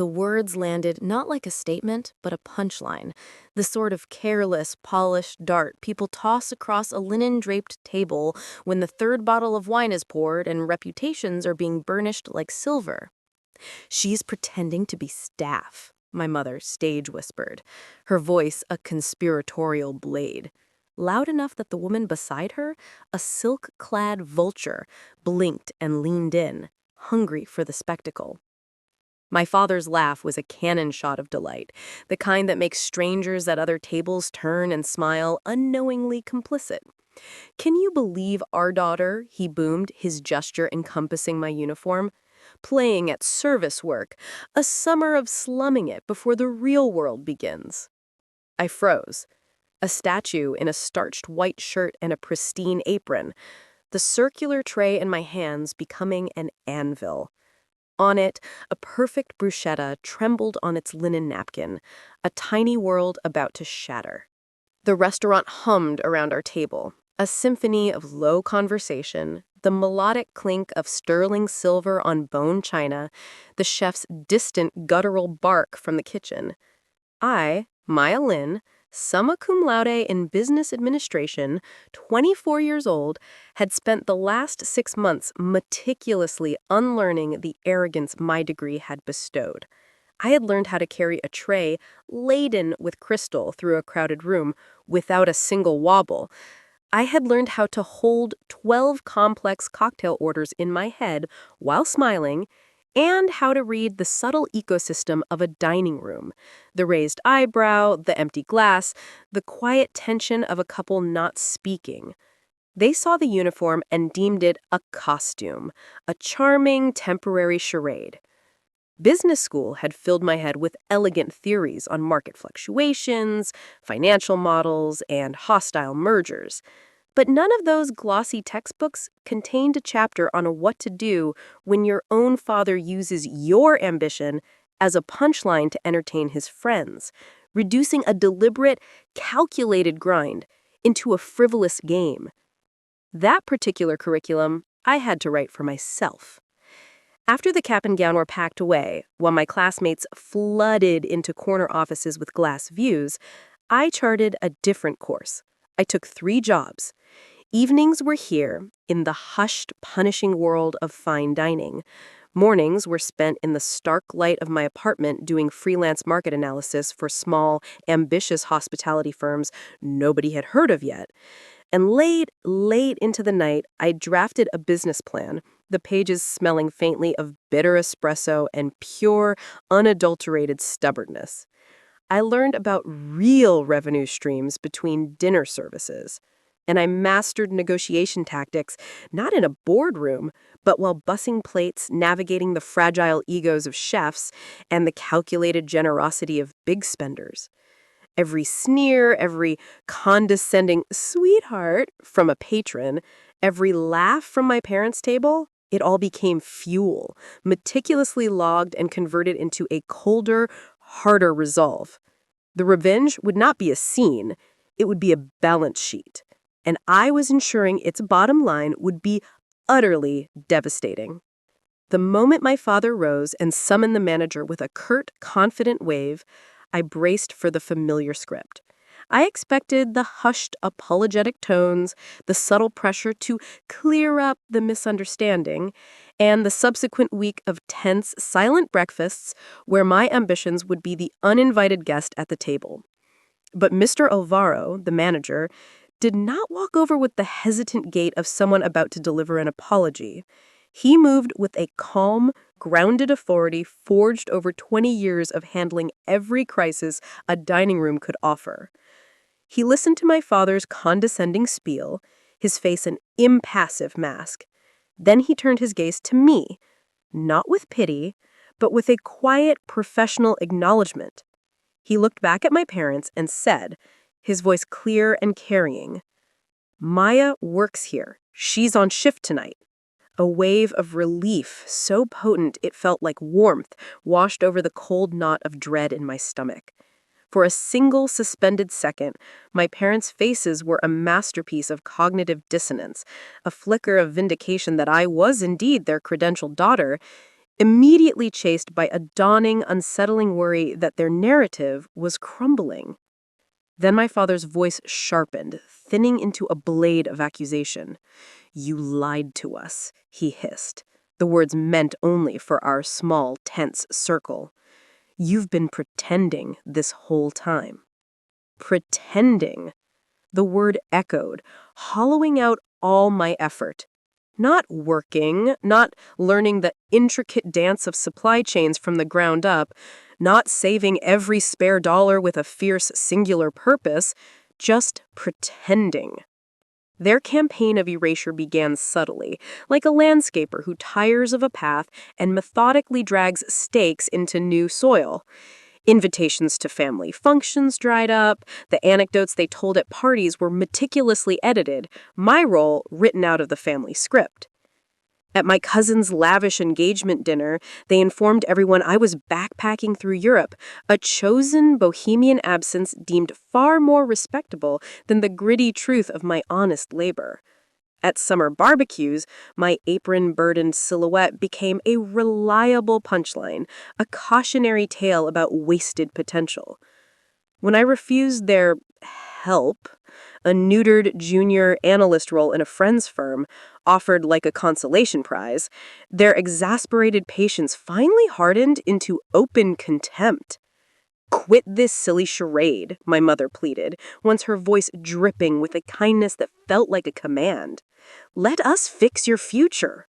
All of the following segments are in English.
The words landed not like a statement, but a punchline, the sort of careless, polished dart people toss across a linen-draped table when the third bottle of wine is poured and reputations are being burnished like silver. "She's pretending to be staff," my mother stage whispered, her voice a conspiratorial blade. Loud enough that the woman beside her, a silk-clad vulture, blinked and leaned in, hungry for the spectacle. My father's laugh was a cannon shot of delight, the kind that makes strangers at other tables turn and smile, unknowingly complicit. "Can you believe our daughter?" he boomed, his gesture encompassing my uniform. "Playing at service work, a summer of slumming it before the real world begins." I froze. A statue in a starched white shirt and a pristine apron, the circular tray in my hands becoming an anvil. On it, a perfect bruschetta trembled on its linen napkin, a tiny world about to shatter. The restaurant hummed around our table, a symphony of low conversation, the melodic clink of sterling silver on bone china, the chef's distant guttural bark from the kitchen. I, Maya Lin, summa cum laude in business administration, 24 years old, had spent the last 6 months meticulously unlearning the arrogance my degree had bestowed. I had learned how to carry a tray laden with crystal through a crowded room without a single wobble. I had learned how to hold 12 complex cocktail orders in my head while smiling, and how to read the subtle ecosystem of a dining room, the raised eyebrow, the empty glass, the quiet tension of a couple not speaking. They saw the uniform and deemed it a costume, a charming temporary charade. Business school had filled my head with elegant theories on market fluctuations, financial models, and hostile mergers. But none of those glossy textbooks contained a chapter on what to do when your own father uses your ambition as a punchline to entertain his friends, reducing a deliberate, calculated grind into a frivolous game. That particular curriculum I had to write for myself. After the cap and gown were packed away, while my classmates flooded into corner offices with glass views, I charted a different course. I took 3 jobs. Evenings were here, in the hushed, punishing world of fine dining. Mornings were spent in the stark light of my apartment doing freelance market analysis for small, ambitious hospitality firms nobody had heard of yet. And late into the night, I drafted a business plan, the pages smelling faintly of bitter espresso and pure, unadulterated stubbornness. I learned about real revenue streams between dinner services. And I mastered negotiation tactics, not in a boardroom, but while bussing plates, navigating the fragile egos of chefs, and the calculated generosity of big spenders. Every sneer, every condescending "sweetheart" from a patron, every laugh from my parents' table, it all became fuel, meticulously logged and converted into a colder, harder resolve. The revenge would not be a scene, it would be a balance sheet. And I was ensuring its bottom line would be utterly devastating. The moment my father rose and summoned the manager with a curt, confident wave, I braced for the familiar script. I expected the hushed, apologetic tones, the subtle pressure to clear up the misunderstanding, and the subsequent week of tense, silent breakfasts where my ambitions would be the uninvited guest at the table. But Mr. Alvaro, the manager, did not walk over with the hesitant gait of someone about to deliver an apology. He moved with a calm, grounded authority forged over 20 years of handling every crisis a dining room could offer. He listened to my father's condescending spiel, his face an impassive mask. Then he turned his gaze to me, not with pity, but with a quiet, professional acknowledgement. He looked back at my parents and said, his voice clear and carrying, "Maya works here. She's on shift tonight." A wave of relief, so potent it felt like warmth, washed over the cold knot of dread in my stomach. For a single suspended second, my parents' faces were a masterpiece of cognitive dissonance, a flicker of vindication that I was indeed their credentialed daughter, immediately chased by a dawning, unsettling worry that their narrative was crumbling. Then my father's voice sharpened, thinning into a blade of accusation. "You lied to us," he hissed, the words meant only for our small, tense circle. "You've been pretending this whole time." Pretending. The word echoed, hollowing out all my effort. Not working, not learning the intricate dance of supply chains from the ground up, not saving every spare dollar with a fierce singular purpose, just pretending. Their campaign of erasure began subtly, like a landscaper who tires of a path and methodically drags stakes into new soil. Invitations to family functions dried up, the anecdotes they told at parties were meticulously edited, my role written out of the family script. At my cousin's lavish engagement dinner, they informed everyone I was backpacking through Europe, a chosen bohemian absence deemed far more respectable than the gritty truth of my honest labor. At summer barbecues, my apron-burdened silhouette became a reliable punchline, a cautionary tale about wasted potential. When I refused their help, a neutered junior analyst role in a friend's firm, offered like a consolation prize, their exasperated patience finally hardened into open contempt. "Quit this silly charade," my mother pleaded, once her voice dripping with a kindness that felt like a command. "Let us fix your future."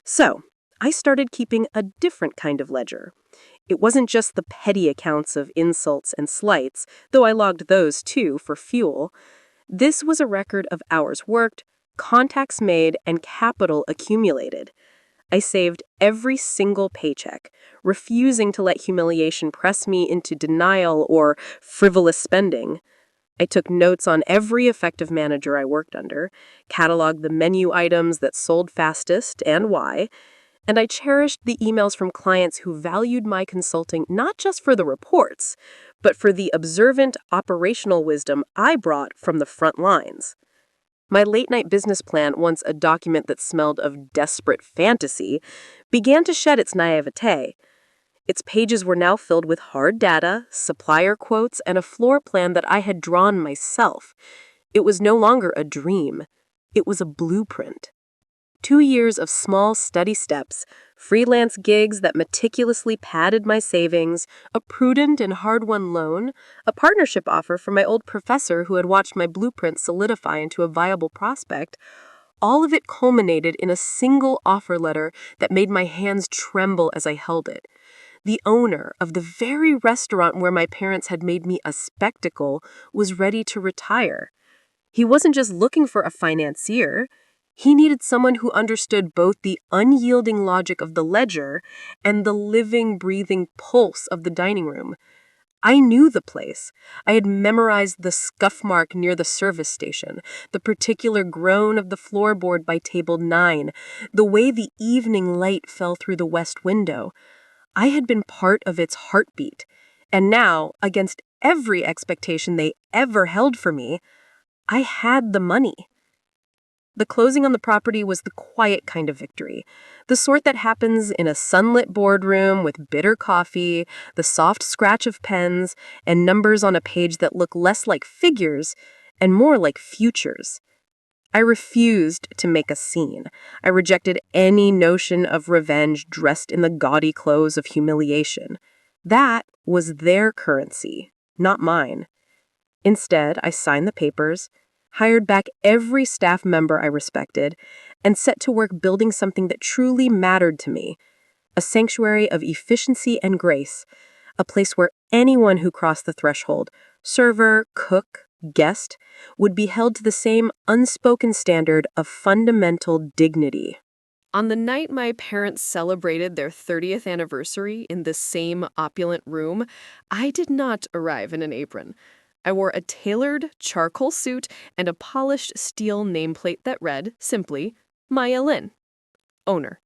So, I started keeping a different kind of ledger. It wasn't just the petty accounts of insults and slights, though I logged those too for fuel. This was a record of hours worked, contacts made, and capital accumulated. I saved every single paycheck, refusing to let humiliation press me into denial or frivolous spending. I took notes on every effective manager I worked under, cataloged the menu items that sold fastest and why, and I cherished the emails from clients who valued my consulting not just for the reports, but for the observant operational wisdom I brought from the front lines. My late-night business plan, once a document that smelled of desperate fantasy, began to shed its naivete. Its pages were now filled with hard data, supplier quotes, and a floor plan that I had drawn myself. It was no longer a dream. It was a blueprint. 2 years of small, steady steps, freelance gigs that meticulously padded my savings, a prudent and hard-won loan, a partnership offer from my old professor who had watched my blueprint solidify into a viable prospect. All of it culminated in a single offer letter that made my hands tremble as I held it. The owner of the very restaurant where my parents had made me a spectacle was ready to retire. He wasn't just looking for a financier. He needed someone who understood both the unyielding logic of the ledger and the living, breathing pulse of the dining room. I knew the place. I had memorized the scuff mark near the service station, the particular groan of the floorboard by table 9, the way the evening light fell through the west window. I had been part of its heartbeat, and now, against every expectation they ever held for me, I had the money. The closing on the property was the quiet kind of victory, the sort that happens in a sunlit boardroom with bitter coffee, the soft scratch of pens, and numbers on a page that look less like figures and more like futures. I refused to make a scene. I rejected any notion of revenge dressed in the gaudy clothes of humiliation. That was their currency, not mine. Instead, I signed the papers, hired back every staff member I respected, and set to work building something that truly mattered to me, a sanctuary of efficiency and grace, a place where anyone who crossed the threshold, server, cook, guest, would be held to the same unspoken standard of fundamental dignity. On the night my parents celebrated their 30th anniversary in the same opulent room, I did not arrive in an apron. I wore a tailored charcoal suit and a polished steel nameplate that read, simply, Maya Lin, owner.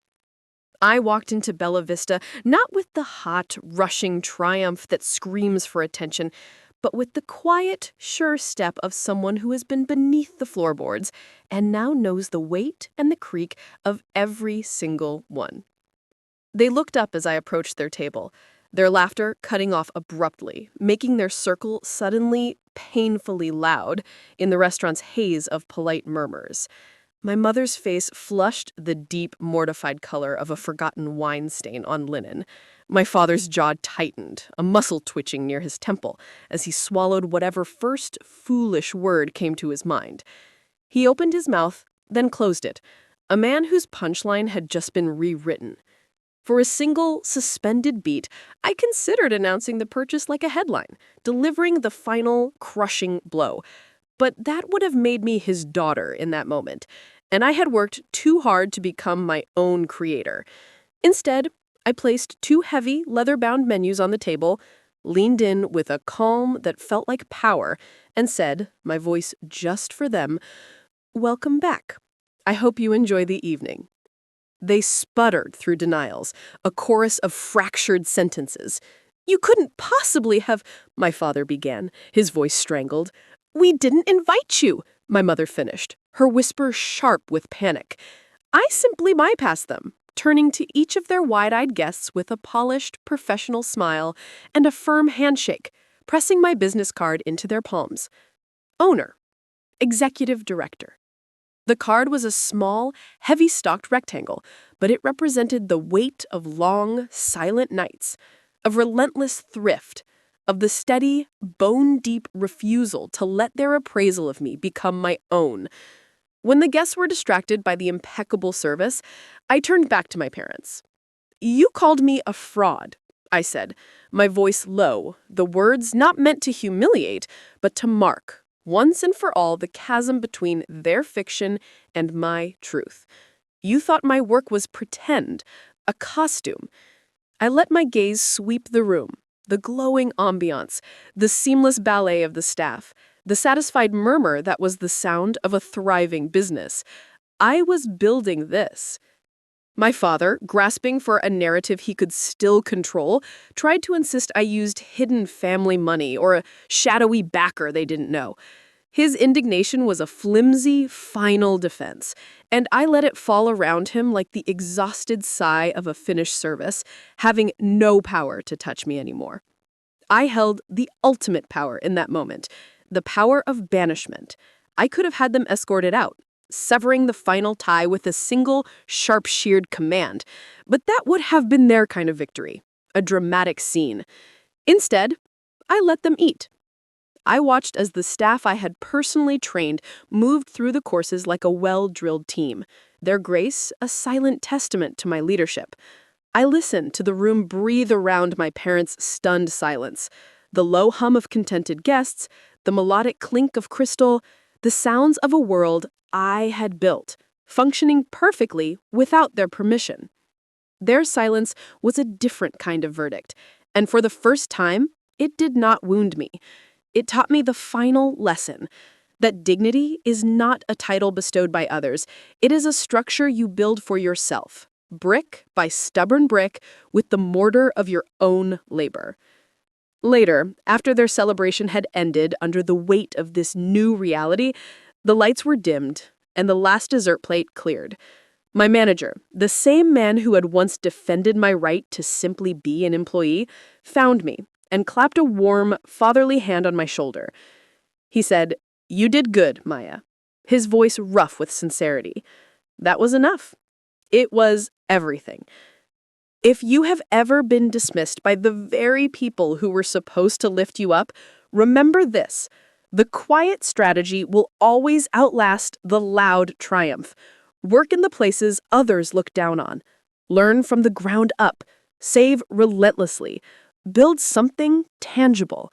I walked into Bella Vista not with the hot, rushing triumph that screams for attention, but with the quiet, sure step of someone who has been beneath the floorboards and now knows the weight and the creak of every single one. They looked up as I approached their table, their laughter cutting off abruptly, making their circle suddenly painfully loud in the restaurant's haze of polite murmurs. My mother's face flushed the deep, mortified color of a forgotten wine stain on linen. My father's jaw tightened, a muscle twitching near his temple, as he swallowed whatever first foolish word came to his mind. He opened his mouth, then closed it, a man whose punchline had just been rewritten. For a single, suspended beat, I considered announcing the purchase like a headline, delivering the final, crushing blow. But that would have made me his daughter in that moment, and I had worked too hard to become my own creator. Instead, I placed two heavy, leather-bound menus on the table, leaned in with a calm that felt like power, and said, my voice just for them, "Welcome back. I hope you enjoy the evening." They sputtered through denials, a chorus of fractured sentences. "You couldn't possibly have," my father began, his voice strangled. "We didn't invite you," my mother finished, her whisper sharp with panic. I simply bypassed them, turning to each of their wide-eyed guests with a polished, professional smile and a firm handshake, pressing my business card into their palms. Owner. Executive Director. The card was a small, heavy-stocked rectangle, but it represented the weight of long, silent nights, of relentless thrift, of the steady, bone-deep refusal to let their appraisal of me become my own. When the guests were distracted by the impeccable service, I turned back to my parents. "You called me a fraud," I said, my voice low, the words not meant to humiliate, but to mark, once and for all, the chasm between their fiction and my truth. "You thought my work was pretend, a costume." I let my gaze sweep the room, the glowing ambiance, the seamless ballet of the staff, the satisfied murmur that was the sound of a thriving business. I was building this. My father, grasping for a narrative he could still control, tried to insist I used hidden family money or a shadowy backer they didn't know. His indignation was a flimsy, final defense, and I let it fall around him like the exhausted sigh of a finished service, having no power to touch me anymore. I held the ultimate power in that moment, the power of banishment. I could have had them escorted out, severing the final tie with a single, sharp-sheared command, but that would have been their kind of victory, a dramatic scene. Instead, I let them eat. I watched as the staff I had personally trained moved through the courses like a well-drilled team, their grace a silent testament to my leadership. I listened to the room breathe around my parents' stunned silence, the low hum of contented guests, the melodic clink of crystal, the sounds of a world I had built, functioning perfectly without their permission. Their silence was a different kind of verdict, and for the first time, it did not wound me. It taught me the final lesson, that dignity is not a title bestowed by others. It is a structure you build for yourself, brick by stubborn brick, with the mortar of your own labor. Later, after their celebration had ended under the weight of this new reality, the lights were dimmed and the last dessert plate cleared. My manager, the same man who had once defended my right to simply be an employee, found me and clapped a warm, fatherly hand on my shoulder. He said, "You did good, Maya," his voice rough with sincerity. That was enough. It was everything. If you have ever been dismissed by the very people who were supposed to lift you up, remember this: the quiet strategy will always outlast the loud triumph. Work in the places others look down on. Learn from the ground up. Save relentlessly. Build something tangible.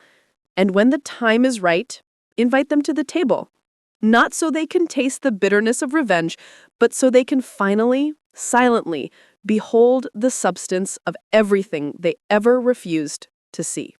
And when the time is right, invite them to the table. Not so they can taste the bitterness of revenge, but so they can finally, silently, behold the substance of everything they ever refused to see.